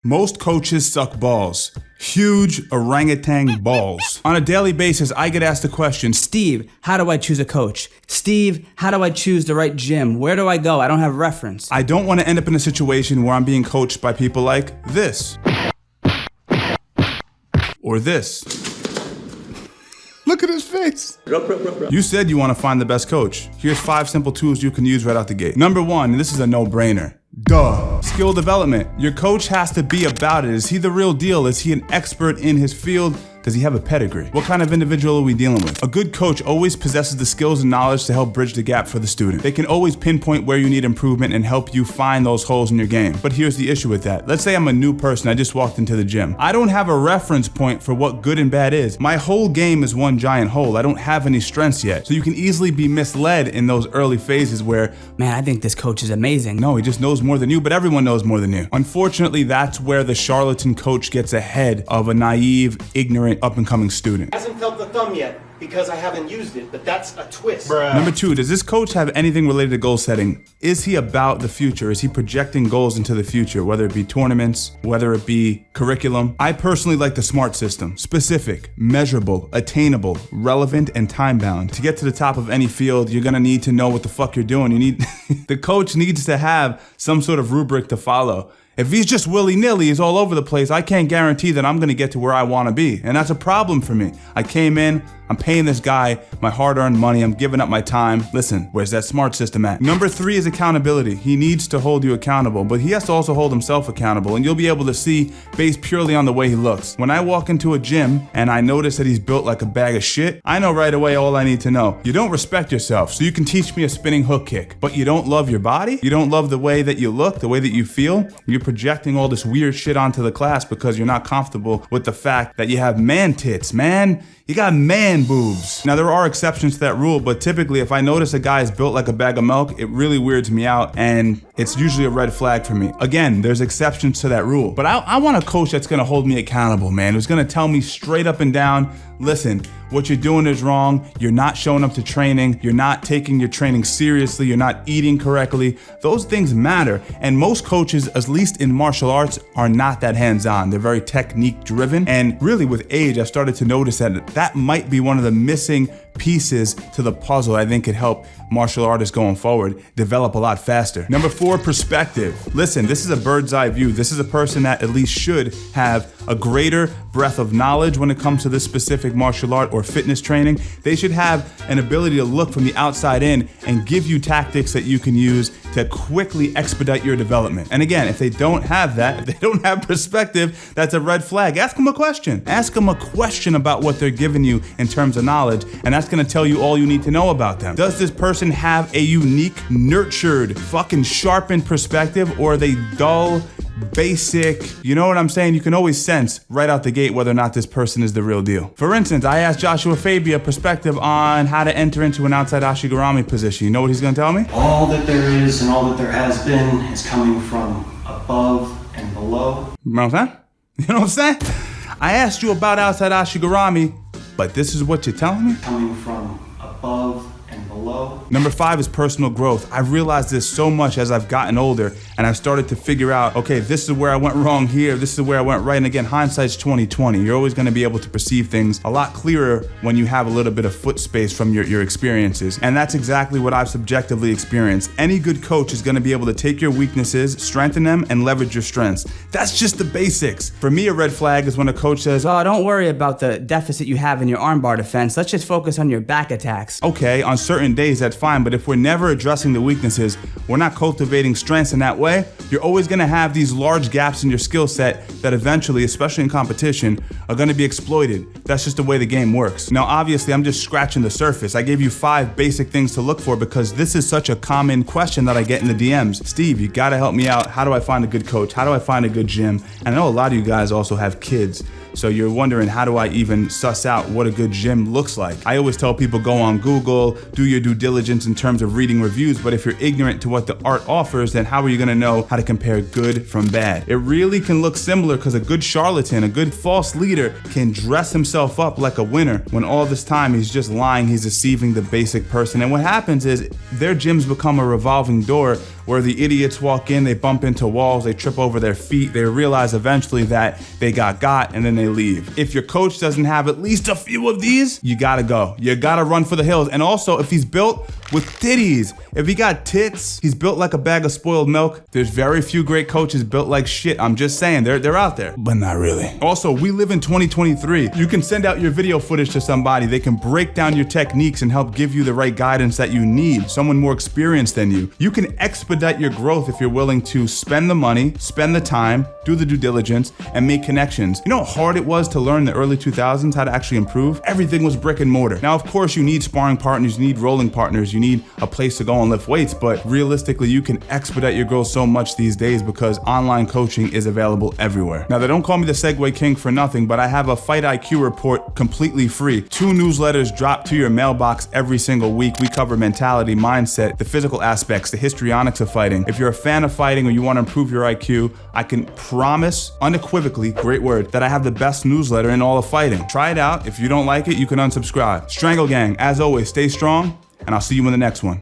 Most coaches suck balls. Huge orangutan balls. On a daily basis, I get asked the question, Steve, how do I choose a coach? Steve, how do I choose the right gym? Where do I go? I don't have reference. I don't want to end up in a situation where I'm being coached by people like this. Or this. Look at his face. You said you want to find the best coach. Here's 5 simple tools you can use right out the gate. Number 1, and this is a no-brainer. Duh. Skill development. Your coach has to be about it. Is he the real deal? Is he an expert in his field? Does he have a pedigree? What kind of individual are we dealing with? A good coach always possesses the skills and knowledge to help bridge the gap for the student. They can always pinpoint where you need improvement and help you find those holes in your game. But here's the issue with that. Let's say I'm a new person, I just walked into the gym. I don't have a reference point for what good and bad is. My whole game is one giant hole. I don't have any strengths yet. So you can easily be misled in those early phases where, man, I think this coach is amazing. No, he just knows more than you, but everyone knows more than you. Unfortunately, that's where the charlatan coach gets ahead of a naive, ignorant, up-and-coming student. Hasn't felt the thumb yet because I haven't used it, but that's a twist. Bruh. Number 2, does this coach have anything related to goal setting? Is he about the future? Is he projecting goals into the future, whether it be tournaments, whether it be curriculum? I personally like the SMART system. Specific, measurable, attainable, relevant, and time-bound. To get to the top of any field, you're gonna need to know what the fuck you're doing. The coach needs to have some sort of rubric to follow. If he's just willy-nilly, he's all over the place, I can't guarantee that I'm gonna get to where I wanna be. And that's a problem for me. I came in, I'm paying this guy my hard-earned money, I'm giving up my time. Listen, where's that SMART system at? Number 3 is accountability. He needs to hold you accountable, but he has to also hold himself accountable, and you'll be able to see based purely on the way he looks. When I walk into a gym and I notice that he's built like a bag of shit, I know right away all I need to know. You don't respect yourself, so you can teach me a spinning hook kick, but you don't love your body? You don't love the way that you look, the way that you feel? You're projecting all this weird shit onto the class because you're not comfortable with the fact that you have man tits, man. You got man boobs. Now, there are exceptions to that rule, but typically if I notice a guy is built like a bag of milk, it really weirds me out, and it's usually a red flag for me. Again, there's exceptions to that rule, but I want a coach that's gonna hold me accountable, man, who's gonna tell me straight up and down, listen, what you're doing is wrong, you're not showing up to training, you're not taking your training seriously, you're not eating correctly. Those things matter, and most coaches, at least in martial arts, are not that hands-on. They're very technique driven, and really with age, I've started to notice that might be one of the missing pieces to the puzzle I think could help martial artists going forward develop a lot faster. Number 4, perspective. Listen, this is a bird's eye view. This is a person that at least should have a greater breadth of knowledge when it comes to this specific martial art or fitness training. They should have an ability to look from the outside in and give you tactics that you can use to quickly expedite your development. And again, if they don't have that, if they don't have perspective, that's a red flag. Ask them a question. Ask them a question about what they're giving you in terms of knowledge, and that's gonna tell you all you need to know about them. Does this person have a unique, nurtured, fucking sharpened perspective, or are they dull, basic? You know what I'm saying? You can always sense right out the gate whether or not this person is the real deal. For instance, I asked Joshua Fabia perspective on how to enter into an outside Ashigarami position. You know what he's gonna tell me? All that there is and all that there has been is coming from above and below. You know what I'm saying? You know what I'm saying? I asked you about outside Ashigarami, but this is what you're telling me? Coming from above and below. Number 5 is personal growth. I've realized this so much as I've gotten older, and I've started to figure out, okay, this is where I went wrong here, this is where I went right, and again, hindsight's 20/20. You're always gonna be able to perceive things a lot clearer when you have a little bit of foot space from your experiences, and that's exactly what I've subjectively experienced. Any good coach is gonna be able to take your weaknesses, strengthen them, and leverage your strengths. That's just the basics. For me, a red flag is when a coach says, oh, don't worry about the deficit you have in your armbar defense, let's just focus on your back attacks. Okay, on certain days that's fine, but if we're never addressing the weaknesses, we're not cultivating strengths in that way, you're always gonna have these large gaps in your skill set that eventually, especially in competition, are gonna be exploited. That's just the way the game works. Now, obviously, I'm just scratching the surface. I gave you 5 basic things to look for because this is such a common question that I get in the DMs. Steve, you gotta help me out. How do I find a good coach? How do I find a good gym? And I know a lot of you guys also have kids. So you're wondering, how do I even suss out what a good gym looks like? I always tell people, go on Google, do your due diligence in terms of reading reviews, but if you're ignorant to what the art offers, then how are you gonna know how to compare good from bad? It really can look similar because a good charlatan, a good false leader can dress himself up like a winner when all this time he's just lying, he's deceiving the basic person. And what happens is their gyms become a revolving door where the idiots walk in, they bump into walls, they trip over their feet, they realize eventually that they got, and then they leave. If your coach doesn't have at least a few of these, you gotta go. You gotta run for the hills. And also, if he's built with titties, if he got tits, he's built like a bag of spoiled milk. There's very few great coaches built like shit. I'm just saying, they're out there, but not really. Also, we live in 2023. You can send out your video footage to somebody. They can break down your techniques and help give you the right guidance that you need. Someone more experienced than you. You can expedite your growth if you're willing to spend the money, spend the time, do the due diligence, and make connections. You know how hard it was to learn in the early 2000s how to actually improve? Everything was brick and mortar. Now, of course, you need sparring partners, you need rolling partners, you need a place to go and lift weights, but realistically, you can expedite your growth so much these days because online coaching is available everywhere. Now, they don't call me the Segway King for nothing, but I have a Fight IQ report completely free. 2 newsletters drop to your mailbox every single week. We cover mentality, mindset, the physical aspects, the histrionics of fighting. If you're a fan of fighting or you want to improve your IQ, I can promise unequivocally, great word, that I have the best newsletter in all of fighting. Try it out. If you don't like it, you can unsubscribe. Strangle Gang, as always, stay strong, and I'll see you in the next one.